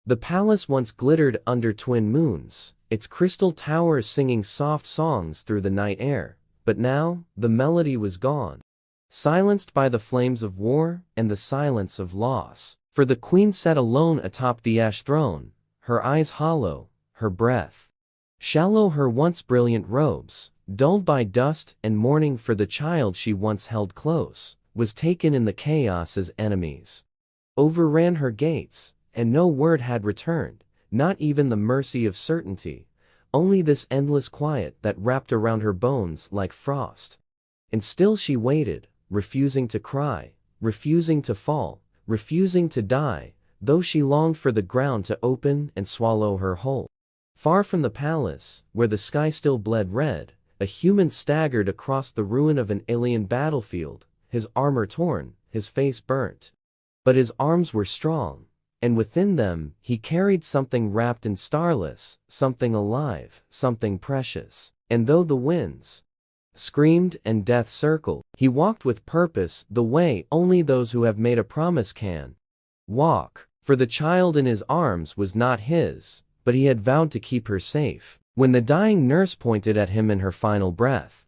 The palace once glittered under twin moons, its crystal towers singing soft songs through the night air, but now, the melody was gone. Silenced by the flames of war and the silence of loss. For the queen sat alone atop the ash throne, her eyes hollow, her breath shallow, her once brilliant robes, dulled by dust and mourning for the child she once held close, was taken in the chaos as enemies overran her gates, and no word had returned, not even the mercy of certainty, only this endless quiet that wrapped around her bones like frost. And still she waited, refusing to cry, refusing to fall, refusing to die, though she longed for the ground to open and swallow her whole. Far from the palace, where the sky still bled red, a human staggered across the ruin of an alien battlefield, his armor torn, his face burnt. But his arms were strong, and within them he carried something wrapped in starless, something alive, something precious. And though the winds screamed and death circled, he walked with purpose, the way only those who have made a promise can walk. For the child in his arms was not his, but he had vowed to keep her safe. When the dying nurse pointed at him in her final breath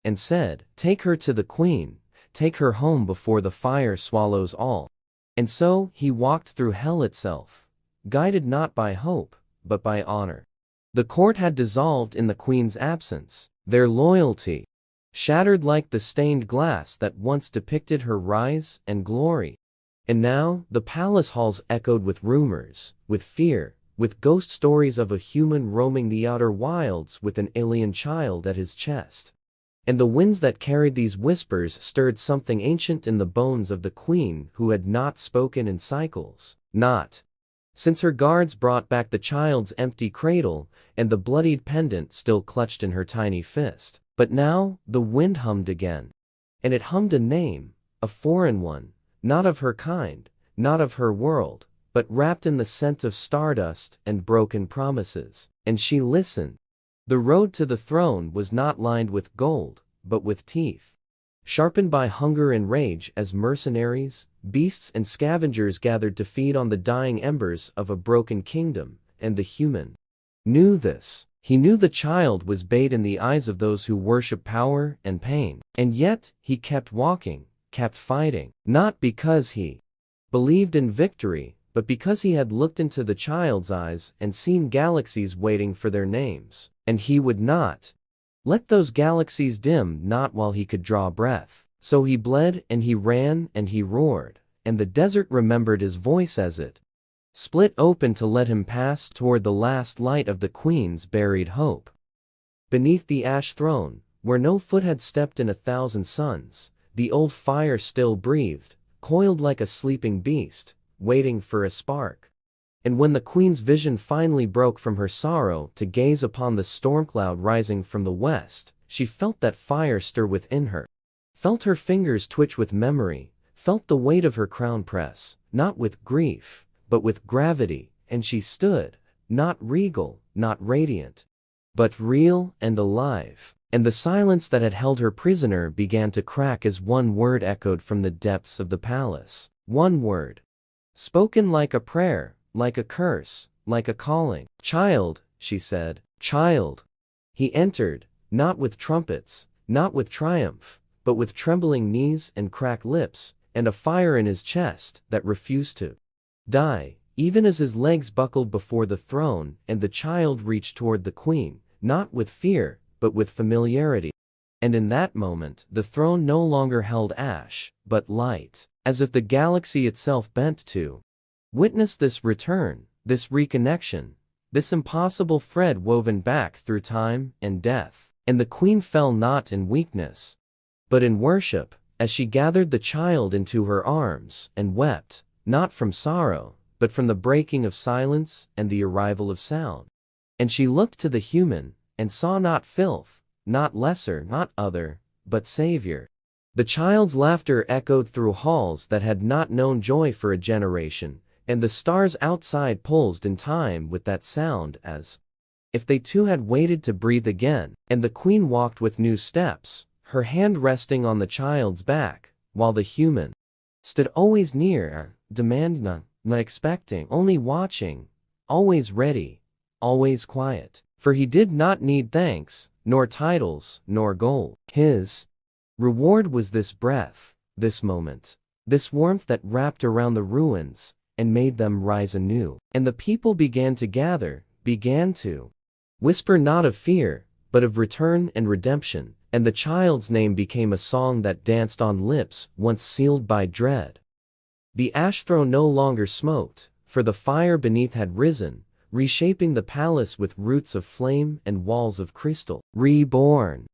and said, "Take her to the queen, take her home before the fire swallows all." And so he walked through hell itself, guided not by hope, but by honor. The court had dissolved in the queen's absence, their loyalty shattered like the stained glass that once depicted her rise and glory. And now, the palace halls echoed with rumors, with fear, with ghost stories of a human roaming the outer wilds with an alien child at his chest. And the winds that carried these whispers stirred something ancient in the bones of the queen who had not spoken in cycles, not since her guards brought back the child's empty cradle and the bloodied pendant still clutched in her tiny fist. But now, the wind hummed again. And it hummed a name, a foreign one, not of her kind, not of her world, but wrapped in the scent of stardust and broken promises. And she listened. The road to the throne was not lined with gold, but with teeth sharpened by hunger and rage as mercenaries, beasts and scavengers gathered to feed on the dying embers of a broken kingdom, and the human knew this. He knew the child was bait in the eyes of those who worship power and pain. And yet, he kept walking, kept fighting, not because he believed in victory, but because he had looked into the child's eyes and seen galaxies waiting for their names. And he would not let those galaxies dim, not while he could draw breath. So he bled and he ran and he roared, and the desert remembered his voice as it split open to let him pass toward the last light of the queen's buried hope. Beneath the ash throne, where no foot had stepped in 1,000 suns, the old fire still breathed, coiled like a sleeping beast, waiting for a spark. And when the queen's vision finally broke from her sorrow to gaze upon the storm cloud rising from the west, she felt that fire stir within her, felt her fingers twitch with memory, felt the weight of her crown press, not with grief, but with gravity, and she stood, not regal, not radiant, but real and alive. And the silence that had held her prisoner began to crack as one word echoed from the depths of the palace. One word, spoken like a prayer, like a curse, like a calling. "Child," she said, "child." He entered, not with trumpets, not with triumph, but with trembling knees and cracked lips, and a fire in his chest that refused to die. Even as his legs buckled before the throne and the child reached toward the queen, not with fear, but with familiarity. And in that moment, the throne no longer held ash, but light, as if the galaxy itself bent to witness this return, this reconnection, this impossible thread woven back through time and death. And the queen fell not in weakness, but in worship, as she gathered the child into her arms and wept, not from sorrow, but from the breaking of silence and the arrival of sound. And she looked to the human, and saw not filth, not lesser, not other, but Savior. The child's laughter echoed through halls that had not known joy for a generation, and the stars outside pulsed in time with that sound as if they too had waited to breathe again. And the queen walked with new steps, her hand resting on the child's back, while the human stood always near, demanding, not expecting, only watching, always ready, always quiet. For he did not need thanks, nor titles, nor gold. His reward was this breath, this moment, this warmth that wrapped around the ruins and made them rise anew. And the people began to gather, began to whisper not of fear, but of return and redemption, and the child's name became a song that danced on lips once sealed by dread. The ash throne no longer smoked, for the fire beneath had risen, reshaping the palace with roots of flame and walls of crystal. Reborn.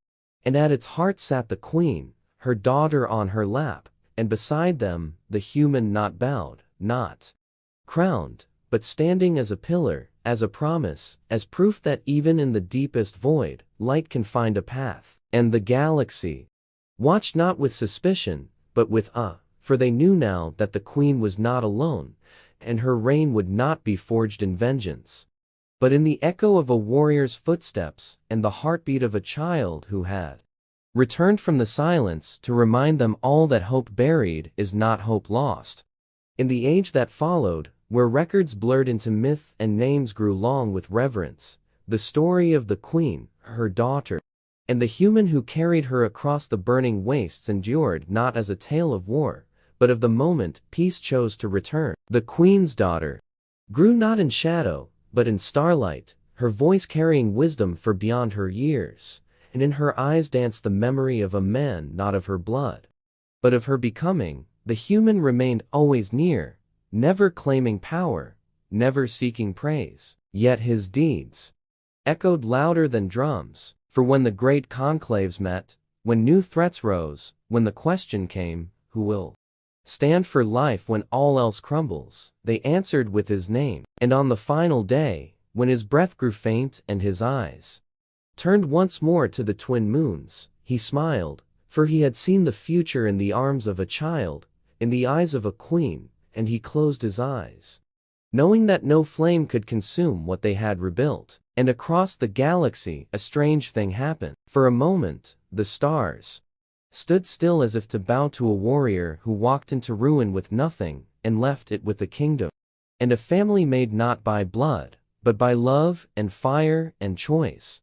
And at its heart sat the queen, her daughter on her lap, and beside them, the human not bowed, not crowned, but standing as a pillar, as a promise, as proof that even in the deepest void, light can find a path. And the galaxy watched not with suspicion, but with awe, for they knew now that the queen was not alone, and her reign would not be forged in vengeance, but in the echo of a warrior's footsteps and the heartbeat of a child who had returned from the silence to remind them all that hope buried is not hope lost. In the age that followed, where records blurred into myth and names grew long with reverence, the story of the queen, her daughter, and the human who carried her across the burning wastes endured not as a tale of war, but of the moment peace chose to return. The queen's daughter grew not in shadow, but in starlight, her voice carrying wisdom for beyond her years, and in her eyes danced the memory of a man not of her blood, but of her becoming. The human remained always near, never claiming power, never seeking praise, yet his deeds echoed louder than drums, for when the great conclaves met, when new threats rose, when the question came, who will stand for life when all else crumbles, they answered with his name. And on the final day, when his breath grew faint and his eyes turned once more to the twin moons, he smiled, for he had seen the future in the arms of a child, in the eyes of a queen, and he closed his eyes, knowing that no flame could consume what they had rebuilt. And across the galaxy, a strange thing happened. For a moment, the stars stood still as if to bow to a warrior who walked into ruin with nothing and left it with a kingdom and a family made not by blood, but by love and fire and choice.